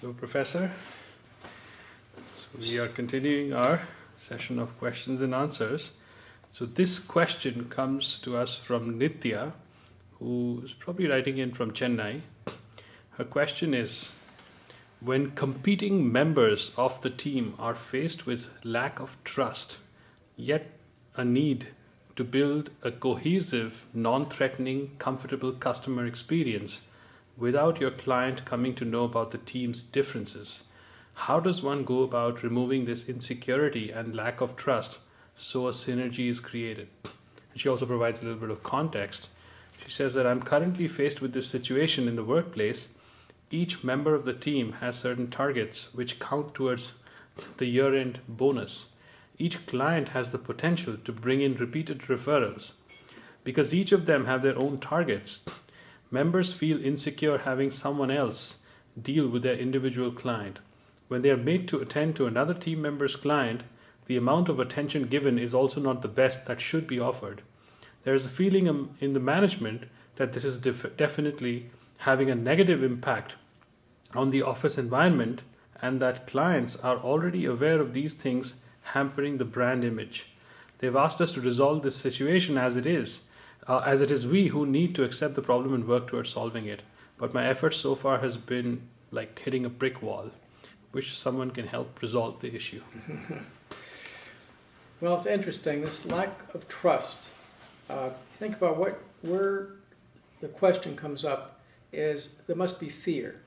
Hello, Professor. So we are continuing our session of questions and answers. So this question comes to us from Nitya, who is probably writing in from Chennai. Her question is, when competing members of the team are faced with lack of trust, yet a need to build a cohesive, non-threatening, comfortable customer experience without your client coming to know about the team's differences, how does one go about removing this insecurity and lack of trust so a synergy is created? And she also provides a little bit of context. She says that I'm currently faced with this situation in the workplace. Each member of the team has certain targets which count towards the year-end bonus. Each client has the potential to bring in repeated referrals. Because each of them have their own targets, members feel insecure having someone else deal with their individual client. When they are made to attend to another team member's client, the amount of attention given is also not the best that should be offered. There is a feeling in the management that this is definitely having a negative impact on the office environment, and that clients are already aware of these things hampering the brand image. They've asked us to resolve this situation as it is we who need to accept the problem and work towards solving it. But my effort so far has been like hitting a brick wall. Wish someone can help resolve the issue. Well, it's interesting, this lack of trust. Think about where the question comes up is there must be fear.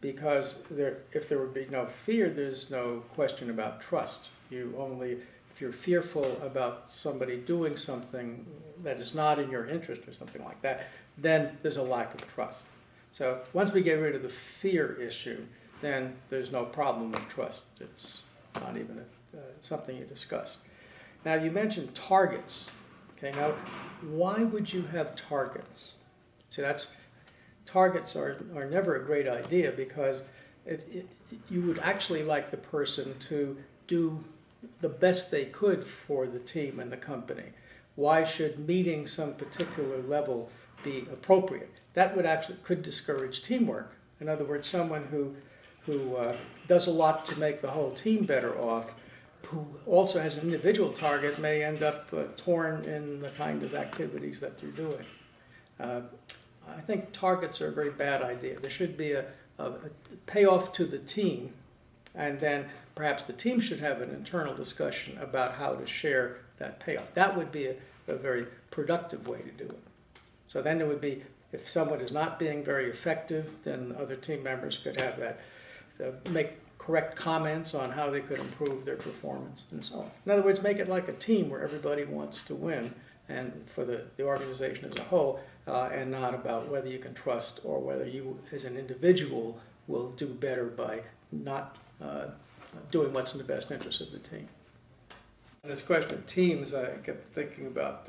Because if there would be no fear, there's no question about trust. If you're fearful about somebody doing something that is not in your interest or something like that, then there's a lack of trust. So once we get rid of the fear issue, then there's no problem with trust. It's not even something you discuss. Now you mentioned targets. Okay, now why would you have targets? See, targets are never a great idea, because you would actually like the person to do the best they could for the team and the company. Why should meeting some particular level be appropriate? That could discourage teamwork. In other words, someone who does a lot to make the whole team better off, who also has an individual target, may end up torn in the kind of activities that they're doing. I think targets are a very bad idea. There should be a payoff to the team, and then perhaps the team should have an internal discussion about how to share that payoff. That would be a very productive way to do it. So then it would be, if someone is not being very effective, then other team members could have that, make correct comments on how they could improve their performance and so on. In other words, make it like a team where everybody wants to win, and for the organization as a whole, and not about whether you can trust or whether you as an individual will do better by not doing what's in the best interest of the team. And this question of teams, I kept thinking about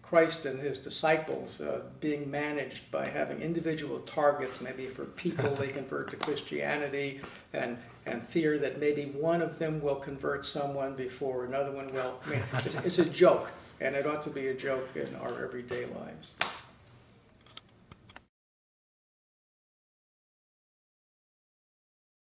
Christ and his disciples being managed by having individual targets, maybe for people they convert to Christianity, and fear that maybe one of them will convert someone before another one will. I mean, it's a joke, and it ought to be a joke in our everyday lives.